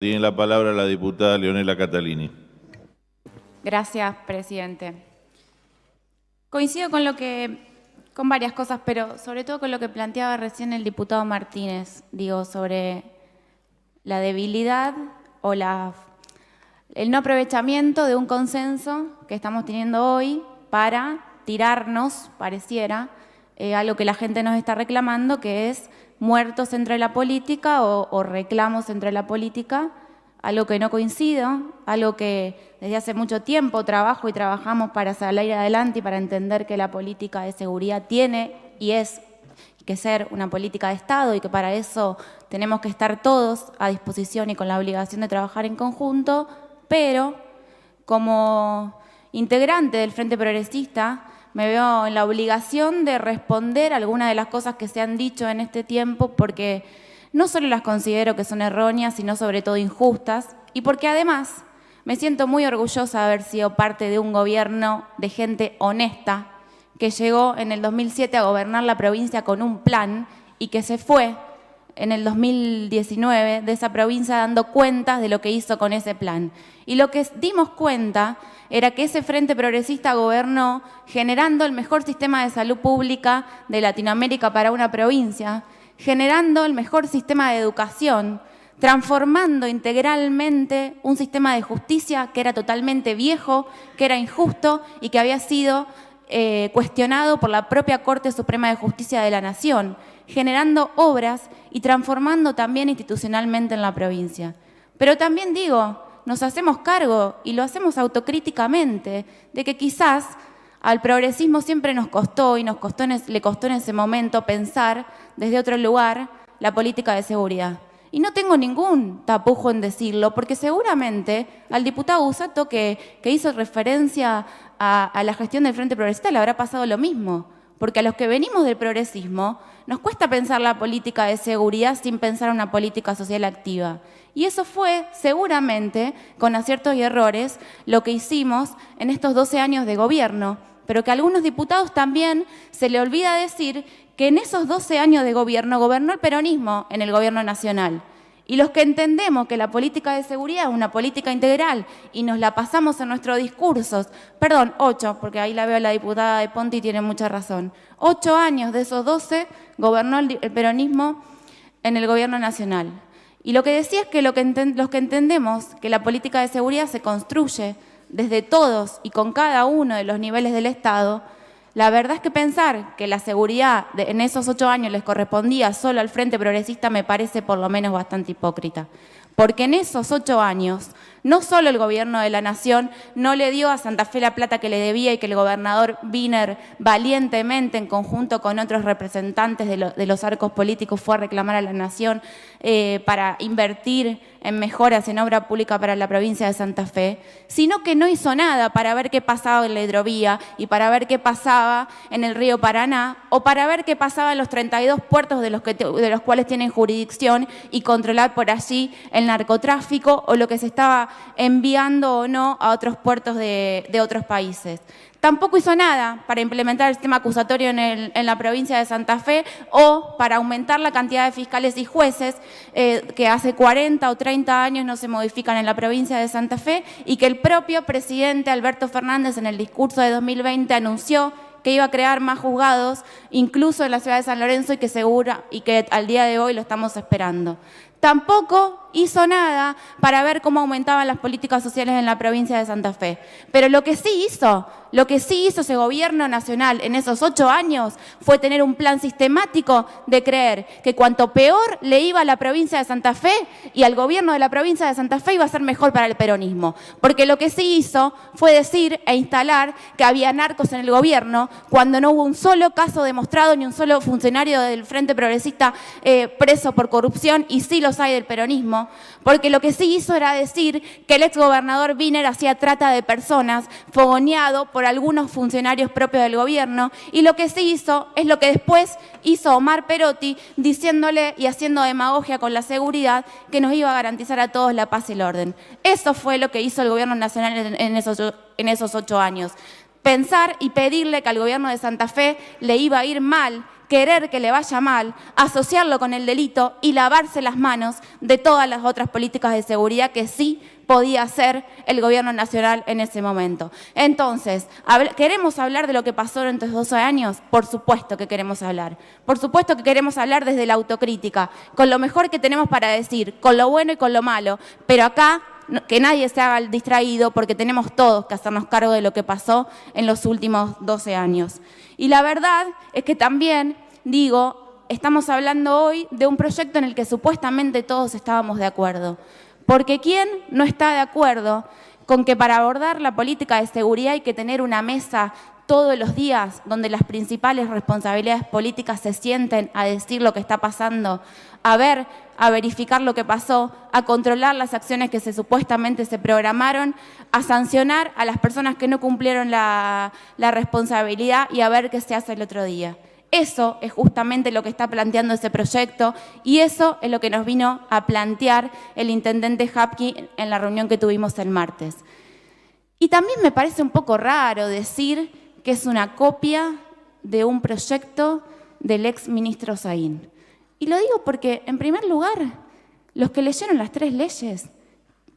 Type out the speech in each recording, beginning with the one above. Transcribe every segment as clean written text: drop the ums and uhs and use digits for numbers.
Tiene la palabra la diputada Leonela Catalini. Gracias, presidente. Coincido con varias cosas, pero sobre todo con lo que planteaba recién el diputado Martínez, sobre la debilidad o el no aprovechamiento de un consenso que estamos teniendo hoy para tirarnos, pareciera, a lo que la gente nos está reclamando, que es muertos entre la política o reclamos entre la política, algo que no coincido, algo que desde hace mucho tiempo trabajo y trabajamos para salir adelante y para entender que la política de seguridad tiene y es que ser una política de Estado y que para eso tenemos que estar todos a disposición y con la obligación de trabajar en conjunto, pero como integrante del Frente Progresista me veo en la obligación de responder algunas de las cosas que se han dicho en este tiempo porque no solo las considero que son erróneas, sino sobre todo injustas, y porque además me siento muy orgullosa de haber sido parte de un gobierno de gente honesta que llegó en el 2007 a gobernar la provincia con un plan y que se fue en el 2019 de esa provincia dando cuentas de lo que hizo con ese plan. Y lo que dimos cuenta era que ese Frente Progresista gobernó generando el mejor sistema de salud pública de Latinoamérica para una provincia, generando el mejor sistema de educación, transformando integralmente un sistema de justicia que era totalmente viejo, que era injusto y que había sido cuestionado por la propia Corte Suprema de Justicia de la Nación, generando obras y transformando también institucionalmente en la provincia. Pero también nos hacemos cargo y lo hacemos autocríticamente de que quizás al progresismo siempre nos costó y le costó en ese momento pensar desde otro lugar la política de seguridad. Y no tengo ningún tapujo en decirlo, porque seguramente al diputado Busato que hizo referencia a la gestión del Frente Progresista le habrá pasado lo mismo, porque a los que venimos del progresismo nos cuesta pensar la política de seguridad sin pensar una política social activa. Y eso fue, seguramente, con aciertos y errores, lo que hicimos en estos 12 años de gobierno, pero que a algunos diputados también se le olvida decir que en esos 12 años de gobierno gobernó el peronismo en el gobierno nacional. Y los que entendemos que la política de seguridad es una política integral y nos la pasamos en nuestros discursos, 8, porque ahí la veo a la diputada de Ponte y tiene mucha razón, 8 años de esos 12 gobernó el peronismo en el gobierno nacional. Y lo que decía es que los que entendemos que la política de seguridad se construye desde todos y con cada uno de los niveles del Estado, la verdad es que pensar que la seguridad en esos 8 años les correspondía solo al Frente Progresista me parece por lo menos bastante hipócrita. Porque en esos 8 años, no solo el gobierno de la Nación no le dio a Santa Fe la plata que le debía y que el gobernador Wiener valientemente, en conjunto con otros representantes de los arcos políticos, fue a reclamar a la Nación para invertir en mejoras en obra pública para la provincia de Santa Fe, sino que no hizo nada para ver qué pasaba en la hidrovía y para ver qué pasaba en el río Paraná o para ver qué pasaba en los 32 puertos de los cuales tienen jurisdicción y controlar por allí el narcotráfico o lo que se estaba enviando o no a otros puertos de otros países. Tampoco hizo nada para implementar el sistema acusatorio en la provincia de Santa Fe o para aumentar la cantidad de fiscales y jueces que hace 40 o 30 años no se modifican en la provincia de Santa Fe y que el propio presidente Alberto Fernández en el discurso de 2020 anunció que iba a crear más juzgados, incluso en la ciudad de San Lorenzo y que al día de hoy lo estamos esperando. Tampoco hizo nada para ver cómo aumentaban las políticas sociales en la provincia de Santa Fe. Pero lo que sí hizo ese gobierno nacional en esos 8 años fue tener un plan sistemático de creer que cuanto peor le iba a la provincia de Santa Fe y al gobierno de la provincia de Santa Fe iba a ser mejor para el peronismo. Porque lo que sí hizo fue decir e instalar que había narcos en el gobierno cuando no hubo un solo caso demostrado ni un solo funcionario del Frente Progresista preso por corrupción, y sí los hay del peronismo, porque lo que sí hizo era decir que el exgobernador Wiener hacía trata de personas, fogoneado por algunos funcionarios propios del gobierno, y lo que sí hizo es lo que después hizo Omar Perotti, diciéndole y haciendo demagogia con la seguridad que nos iba a garantizar a todos la paz y el orden. Eso fue lo que hizo el gobierno nacional en esos 8 años. Pensar y pedirle que al gobierno de Santa Fe le iba a ir mal, querer que le vaya mal, asociarlo con el delito y lavarse las manos de todas las otras políticas de seguridad que sí podía hacer el gobierno nacional en ese momento. Entonces, ¿queremos hablar de lo que pasó durante estos 12 años? Por supuesto que queremos hablar. Por supuesto que queremos hablar desde la autocrítica, con lo mejor que tenemos para decir, con lo bueno y con lo malo, pero acá que nadie se haga el distraído porque tenemos todos que hacernos cargo de lo que pasó en los últimos 12 años. Y la verdad es que también, digo, estamos hablando hoy de un proyecto en el que supuestamente todos estábamos de acuerdo. Porque ¿quién no está de acuerdo con que para abordar la política de seguridad hay que tener una mesa todos los días donde las principales responsabilidades políticas se sienten a decir lo que está pasando, a verificar lo que pasó, a controlar las acciones que supuestamente se programaron, a sancionar a las personas que no cumplieron la responsabilidad y a ver qué se hace el otro día? Eso es justamente lo que está planteando ese proyecto y eso es lo que nos vino a plantear el intendente Hapkin en la reunión que tuvimos el martes. Y también me parece un poco raro decir que es una copia de un proyecto del ex ministro Saín. Y lo digo porque, en primer lugar, los que leyeron las 3 leyes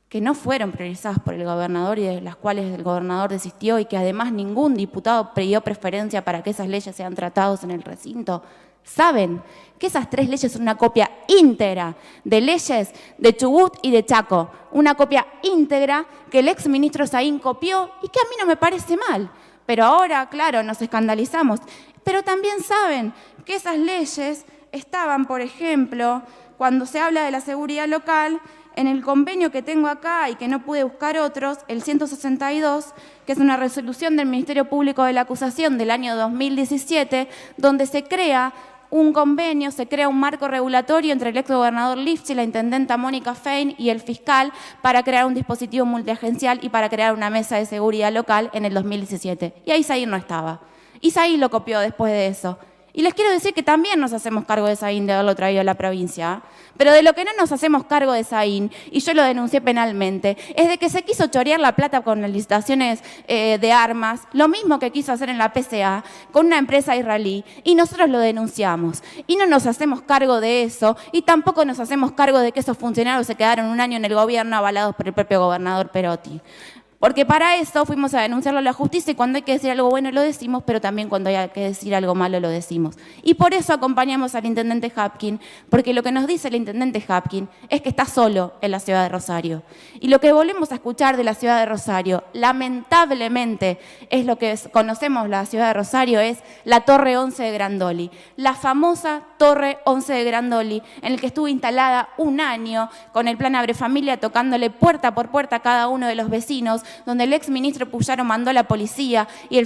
que no fueron priorizadas por el gobernador y de las cuales el gobernador desistió y que además ningún diputado pidió preferencia para que esas leyes sean tratadas en el recinto, saben que esas 3 leyes son una copia íntegra de leyes de Chubut y de Chaco, una copia íntegra que el ex ministro Saín copió y que a mí no me parece mal. Pero ahora, claro, nos escandalizamos. Pero también saben que esas leyes estaban, por ejemplo, cuando se habla de la seguridad local, en el convenio que tengo acá y que no pude buscar otros, el 162, que es una resolución del Ministerio Público de la Acusación del año 2017, donde se crea un convenio, se crea un marco regulatorio entre el exgobernador Lifchitz, la intendenta Mónica Fein y el fiscal para crear un dispositivo multiagencial y para crear una mesa de seguridad local en el 2017. Y ahí Saín no estaba. Y Saín lo copió después de eso. Y les quiero decir que también nos hacemos cargo de Saín de haberlo traído a la provincia, pero de lo que no nos hacemos cargo de Saín, y yo lo denuncié penalmente, es de que se quiso chorear la plata con las licitaciones de armas, lo mismo que quiso hacer en la PCA con una empresa israelí, y nosotros lo denunciamos. Y no nos hacemos cargo de eso, y tampoco nos hacemos cargo de que esos funcionarios se quedaron un año en el gobierno avalados por el propio gobernador Perotti. Porque para eso fuimos a denunciarlo a la justicia y cuando hay que decir algo bueno lo decimos, pero también cuando hay que decir algo malo lo decimos. Y por eso acompañamos al intendente Hapkin, porque lo que nos dice el intendente Hapkin es que está solo en la ciudad de Rosario. Y lo que volvemos a escuchar de la ciudad de Rosario, lamentablemente, es lo que conocemos la ciudad de Rosario, es la Torre 11 de Grandoli. La famosa Torre 11 de Grandoli, en el que estuvo instalada un año con el plan Abre Familia, tocándole puerta por puerta a cada uno de los vecinos, donde el ex ministro Puyaro mandó a la policía y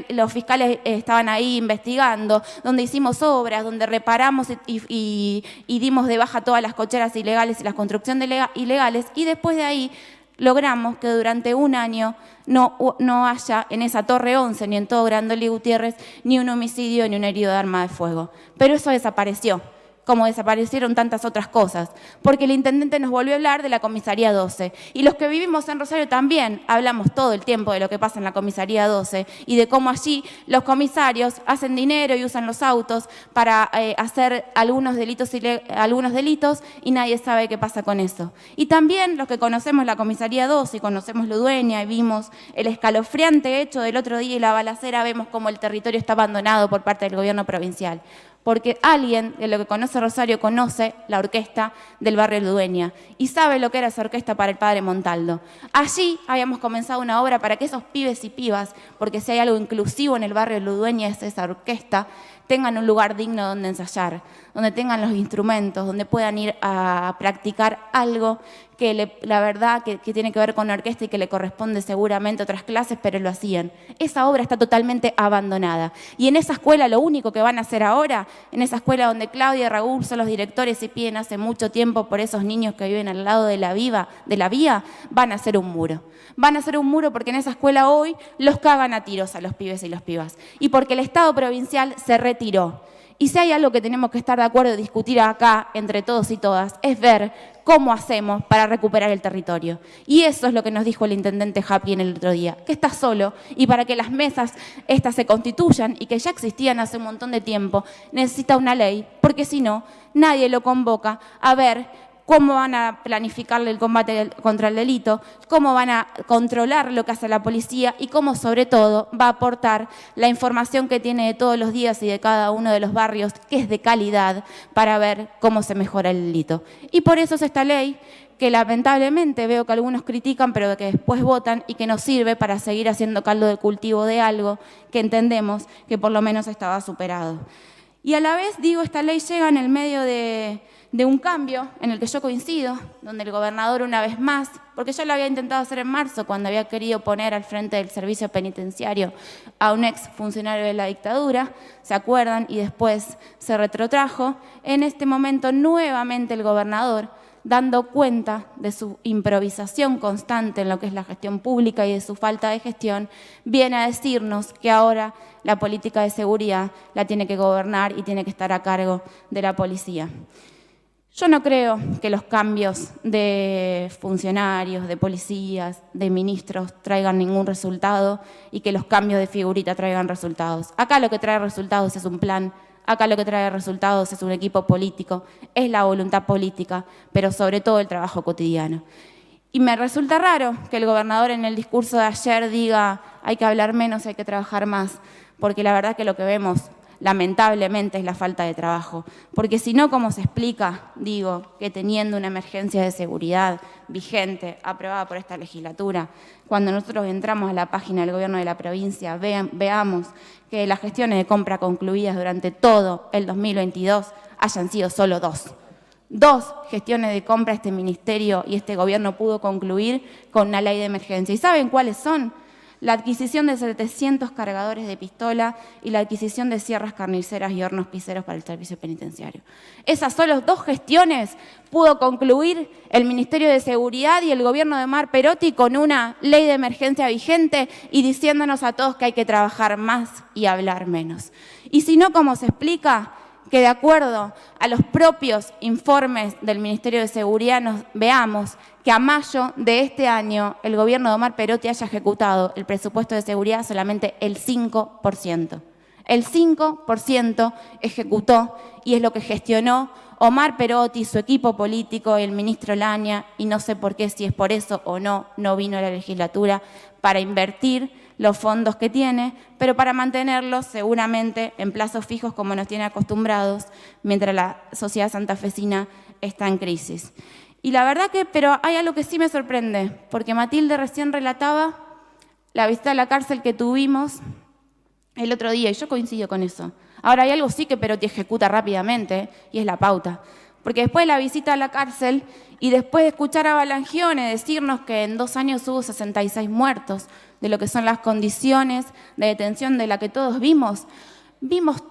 los fiscales estaban ahí investigando, donde hicimos obras, donde reparamos y dimos de baja todas las cocheras ilegales y las construcciones ilegales, y después de ahí logramos que durante un año no haya en esa Torre 11, ni en todo Grandoli Gutiérrez, ni un homicidio ni un herido de arma de fuego. Pero eso desapareció, como desaparecieron tantas otras cosas, porque el intendente nos volvió a hablar de la comisaría 12. Y los que vivimos en Rosario también hablamos todo el tiempo de lo que pasa en la comisaría 12 y de cómo allí los comisarios hacen dinero y usan los autos para hacer algunos delitos y nadie sabe qué pasa con eso. Y también los que conocemos la comisaría 12 y conocemos Ludueña y vimos el escalofriante hecho del otro día y la balacera, vemos cómo el territorio está abandonado por parte del gobierno provincial. Porque alguien de lo que conoce Rosario conoce la orquesta del barrio Ludueña y sabe lo que era esa orquesta para el padre Montaldo. Allí habíamos comenzado una obra para que esos pibes y pibas, porque si hay algo inclusivo en el barrio Ludueña es esa orquesta, tengan un lugar digno donde ensayar, donde tengan los instrumentos, donde puedan ir a practicar algo que la verdad que tiene que ver con la orquesta y que le corresponde seguramente a otras clases, pero lo hacían. Esa obra está totalmente abandonada. Y en esa escuela lo único que van a hacer ahora, en esa escuela donde Claudia y Raúl son los directores y piden hace mucho tiempo por esos niños que viven al lado de la vía, van a hacer un muro. Van a hacer un muro porque en esa escuela hoy los cagan a tiros a los pibes y las pibas. Y porque el Estado provincial se retiró. Y si hay algo que tenemos que estar de acuerdo y discutir acá entre todos y todas, es ver cómo hacemos para recuperar el territorio. Y eso es lo que nos dijo el intendente Happy en el otro día, que está solo y para que las mesas estas se constituyan y que ya existían hace un montón de tiempo, necesita una ley, porque si no, nadie lo convoca a ver cómo van a planificarle el combate contra el delito, cómo van a controlar lo que hace la policía y cómo, sobre todo, va a aportar la información que tiene de todos los días y de cada uno de los barrios, que es de calidad, para ver cómo se mejora el delito. Y por eso es esta ley que lamentablemente veo que algunos critican, pero que después votan y que nos sirve para seguir haciendo caldo de cultivo de algo que entendemos que por lo menos estaba superado. Y a la vez, digo, esta ley llega en el medio de un cambio en el que yo coincido, donde el gobernador una vez más, porque ya lo había intentado hacer en marzo, cuando había querido poner al frente del servicio penitenciario a un ex funcionario de la dictadura, ¿se acuerdan? Y después se retrotrajo. En este momento, nuevamente el gobernador, dando cuenta de su improvisación constante en lo que es la gestión pública y de su falta de gestión, viene a decirnos que ahora la política de seguridad la tiene que gobernar y tiene que estar a cargo de la policía. Yo no creo que los cambios de funcionarios, de policías, de ministros traigan ningún resultado y que los cambios de figurita traigan resultados. Acá lo que trae resultados es un plan, acá lo que trae resultados es un equipo político, es la voluntad política, pero sobre todo el trabajo cotidiano. Y me resulta raro que el gobernador en el discurso de ayer diga hay que hablar menos, hay que trabajar más, porque la verdad que lo que vemos lamentablemente es la falta de trabajo, porque si no, ¿cómo se explica, digo, que teniendo una emergencia de seguridad vigente, aprobada por esta legislatura, cuando nosotros entramos a la página del gobierno de la provincia, veamos que las gestiones de compra concluidas durante todo el 2022 hayan sido solo dos? Dos gestiones de compra este ministerio y este gobierno pudo concluir con una ley de emergencia. ¿Y saben cuáles son? La adquisición de 700 cargadores de pistola y la adquisición de sierras carniceras y hornos piseros para el servicio penitenciario. Esas solo dos gestiones pudo concluir el Ministerio de Seguridad y el gobierno de Omar Perotti con una ley de emergencia vigente y diciéndonos a todos que hay que trabajar más y hablar menos. Y si no, ¿cómo se explica que de acuerdo a los propios informes del Ministerio de Seguridad veamos que a mayo de este año el gobierno de Omar Perotti haya ejecutado el presupuesto de seguridad solamente el 5%? El 5% ejecutó y es lo que gestionó Omar Perotti, su equipo político, el ministro Laña, y no sé por qué, si es por eso o no, no vino a la legislatura para invertir los fondos que tiene, pero para mantenerlos seguramente en plazos fijos como nos tiene acostumbrados, mientras la sociedad santafesina está en crisis. Y la verdad que, pero hay algo que sí me sorprende, porque Matilde recién relataba la visita a la cárcel que tuvimos el otro día, y yo coincido con eso. Ahora hay algo sí que Perotti ejecuta rápidamente, y es la pauta. Porque después de la visita a la cárcel y después de escuchar a Balangione decirnos que en 2 años hubo 66 muertos, de lo que son las condiciones de detención de la que todos vimos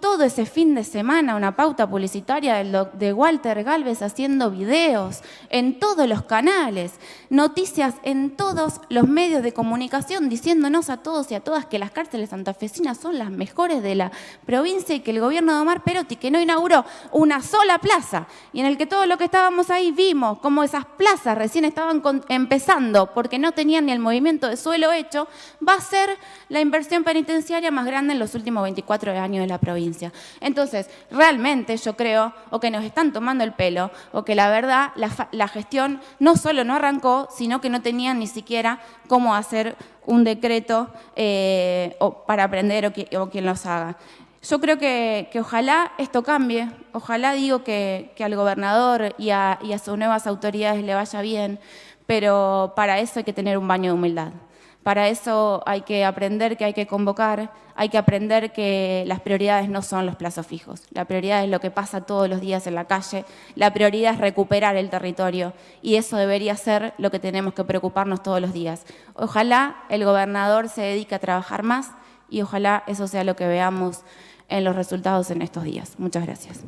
todo ese fin de semana una pauta publicitaria de Walter Gálvez haciendo videos en todos los canales, noticias en todos los medios de comunicación diciéndonos a todos y a todas que las cárceles santafesinas son las mejores de la provincia y que el gobierno de Omar Perotti, que no inauguró una sola plaza y en el que todos los que estábamos ahí vimos cómo esas plazas recién estaban empezando porque no tenían ni el movimiento de suelo hecho, va a ser la inversión penitenciaria más grande en los últimos 24 años de la provincia. Entonces, realmente yo creo o que nos están tomando el pelo o que la verdad la gestión no solo no arrancó, sino que no tenían ni siquiera cómo hacer un decreto para aprender o quien los haga. Yo creo que ojalá esto cambie, ojalá digo que al gobernador y a sus nuevas autoridades le vaya bien, pero para eso hay que tener un baño de humildad. Para eso hay que aprender que hay que convocar, hay que aprender que las prioridades no son los plazos fijos. La prioridad es lo que pasa todos los días en la calle, la prioridad es recuperar el territorio y eso debería ser lo que tenemos que preocuparnos todos los días. Ojalá el gobernador se dedique a trabajar más y ojalá eso sea lo que veamos en los resultados en estos días. Muchas gracias.